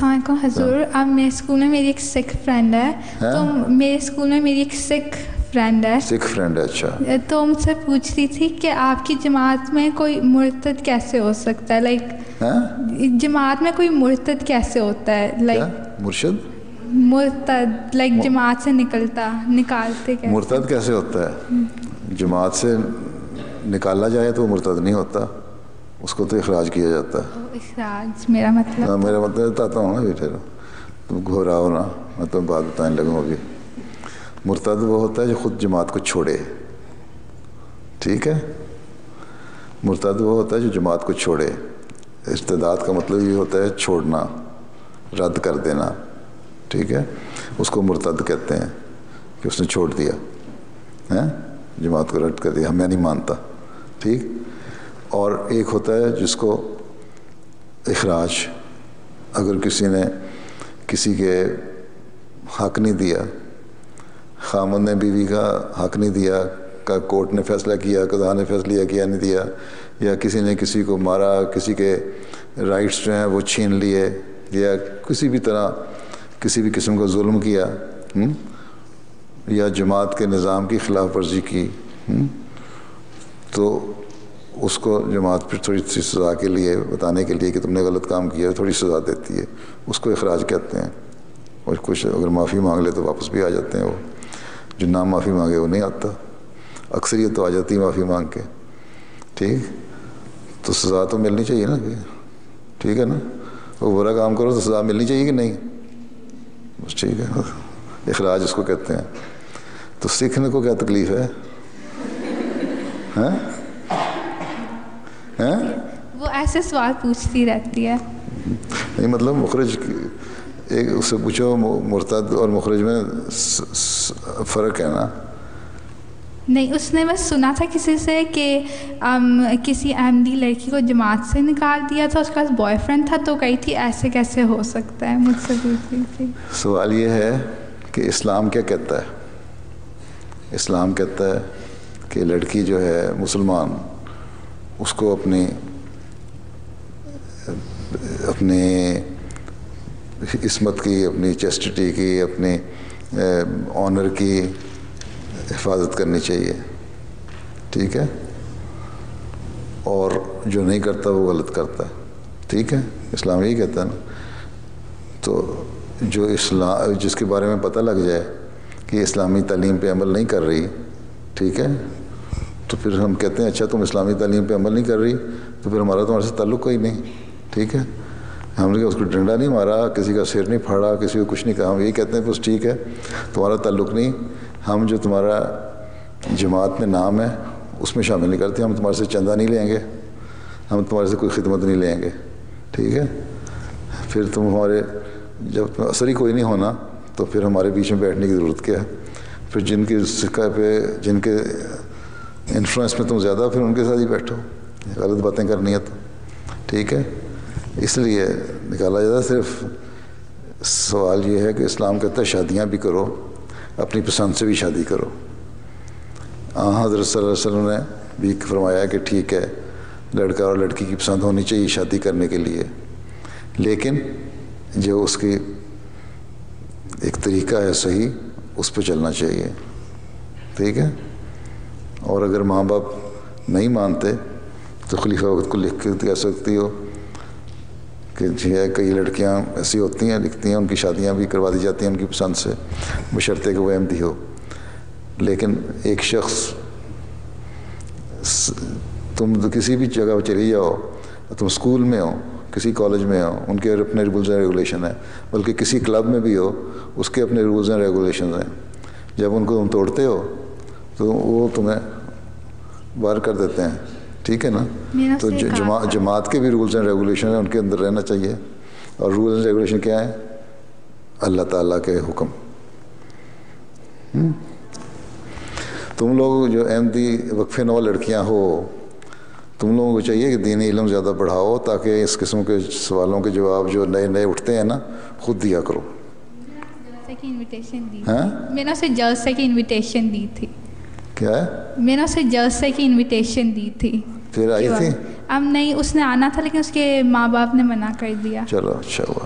السلام علیکم حضور. اب میرے اسکول میں میری ایک سکھ فرینڈ ہے, تو میرے اسکول میں میری ایک سکھ فرینڈ ہے. اچھا. تو مجھ سے پوچھ رہی تھی کہ آپ کی جماعت میں کوئی مرتد کیسے ہو سکتا ہے, لائک جماعت میں کوئی مرتد کیسے ہوتا ہے, لائک مرتد لائک جماعت سے نکالتے کیسے, مرتد کیسے ہوتا ہے؟ جماعت سے نکالا جائے تو مرتد نہیں ہوتا, اس کو تو اخراج کیا جاتا ہے. اخراج میرا مطلب بتاتا ہوں نا, پھر تم گھبراؤ نا, میں تمہیں بات بتانے لگوں. ابھی مرتد وہ ہوتا ہے جو خود جماعت کو چھوڑے, ٹھیک ہے. مرتد وہ ہوتا ہے جو جماعت کو چھوڑے. ارتداد کا مطلب یہ ہوتا ہے چھوڑنا, رد کر دینا, ٹھیک ہے. اس کو مرتد کہتے ہیں کہ اس نے چھوڑ دیا, جماعت کو رد کر دیا, میں نہیں مانتا, ٹھیک. اور ایک ہوتا ہے جس کو اخراج, اگر کسی نے کسی کے حق نہیں دیا, خامد نے بیوی کا حق نہیں دیا, کا کورٹ نے فیصلہ کیا, قضا نے فیصلہ کیا نہیں دیا, یا کسی نے کسی کو مارا, کسی کے رائٹس جو ہیں وہ چھین لیے, یا کسی بھی طرح کسی بھی قسم کا ظلم کیا, یا جماعت کے نظام کی خلاف ورزی کی, تو اس کو جماعت پھر تھوڑی سی سزا کے لیے, بتانے کے لیے کہ تم نے غلط کام کیا, تھوڑی سزا دیتی ہے, اس کو اخراج کہتے ہیں. اور کچھ اگر معافی مانگ لے تو واپس بھی آ جاتے ہیں. وہ جو نہ معافی مانگے وہ نہیں آتا, اکثریت تو آ جاتی ہے معافی مانگ کے, ٹھیک. تو سزا تو ملنی چاہیے نا, ٹھیک ہے نا. وہ برا کام کرو تو سزا ملنی چاہیے کہ نہیں, بس ٹھیک ہے. اخراج اس کو کہتے ہیں. تو سیکھنے کو کیا تکلیف ہے؟ وہ ایسے سوال پوچھتی رہتی ہے. نہیں مطلب مخرج, ایک اس سے پوچھو مرتد اور مخرج میں فرق ہے نا. نہیں, اس نے بس سنا تھا کسی سے کہ کسی احمدی لڑکی کو جماعت سے نکال دیا تھا, اس کے پاس بوائے فرینڈ تھا, تو کہی تھی ایسے کیسے ہو سکتا ہے, مجھ سے پوچھ رہی تھی. سوال یہ ہے کہ اسلام کیا کہتا ہے. اسلام کہتا ہے کہ لڑکی جو ہے مسلمان, اس کو اپنی عصمت کی, اپنی چیسٹٹی کی, اپنی آنر کی حفاظت کرنی چاہیے, ٹھیک ہے. اور جو نہیں کرتا وہ غلط کرتا ہے, ٹھیک ہے. اسلام یہی کہتا ہے نا. تو جو جس کے بارے میں پتہ لگ جائے کہ اسلامی تعلیم پہ عمل نہیں کر رہی, ٹھیک ہے, تو پھر ہم کہتے ہیں اچھا تم اسلامی تعلیم پہ عمل نہیں کر رہی تو پھر ہمارا تمہارے سے تعلق کوئی نہیں, ٹھیک ہے. ہم نے اس کو ڈنڈا نہیں مارا, کسی کا سر نہیں پھاڑا, کسی کو کچھ نہیں کہا. ہم یہی کہتے ہیں بس ٹھیک ہے تمہارا تعلق نہیں, ہم جو تمہارا جماعت میں نام ہے اس میں شامل نہیں کرتے, ہم تمہارے سے چندہ نہیں لیں گے, ہم تمہارے سے کوئی خدمت نہیں لیں گے, ٹھیک ہے. پھر تم ہمارے جب اثر ہی کوئی نہیں ہونا تو پھر ہمارے بیچ میں بیٹھنے کی ضرورت کیا ہے. پھر جن کے سکہ پہ, جن کے انفلوئنس میں تم زیادہ, پھر ان کے ساتھ ہی بیٹھو, غلط باتیں کرنی ہے تو, ٹھیک ہے. اس لیے نکالا جاتا. صرف سوال یہ ہے کہ اسلام کہتا ہے شادیاں بھی کرو, اپنی پسند سے بھی شادی کرو. حضرت صلی اللہ علیہ وسلم نے بھی فرمایا کہ ٹھیک ہے لڑکا اور لڑکی کی پسند ہونی چاہیے شادی کرنے کے لیے, لیکن جو اس کی ایک طریقہ ہے صحیح, اس پہ چلنا چاہیے, ٹھیک ہے. اور اگر ماں باپ نہیں مانتے تو خلیفہ وقت کو لکھ کے کہہ سکتی ہو کہ جو ہے کئی لڑکیاں ایسی ہوتی ہیں, لکھتی ہیں, ان کی شادیاں بھی کروا دی جاتی ہیں ان کی پسند سے, بشرطے کہ وہ احمدی ہو. لیکن ایک شخص, تم کسی بھی جگہ چلی جاؤ, تم اسکول میں ہو, کسی کالج میں ہو, ان کے اپنے رولز اینڈ ریگولیشن ہیں, بلکہ کسی کلب میں بھی ہو, اس کے اپنے رولز اینڈ ریگولیشن ہیں. جب ان کو تم توڑتے ہو تو وہ تمہیں باہر کر دیتے ہیں, ٹھیک ہے نا. تو جماعت کے بھی رولز اینڈ ریگولیشن ہیں, ان کے اندر رہنا چاہیے. اور رولز اینڈ ریگولیشن کیا ہیں؟ اللہ تعالیٰ کے حکم. تم لوگ جو احمدی وقفے نو لڑکیاں ہو, تم لوگوں کو چاہیے کہ دینی علم زیادہ بڑھاؤ, تاکہ اس قسم کے سوالوں کے جواب جو نئے نئے اٹھتے ہیں نا خود دیا کرو. میں نے اسے جلسے کی انویٹیشن دی تھی. کیا ہے؟ میں نے اسے جلسے کی انویٹیشن دی تھی. پھر آئی تھی؟ اب نہیں, اس نے آنا تھا لیکن اس کے ماں باپ نے منع کر دیا. چلو اچھا ہوا.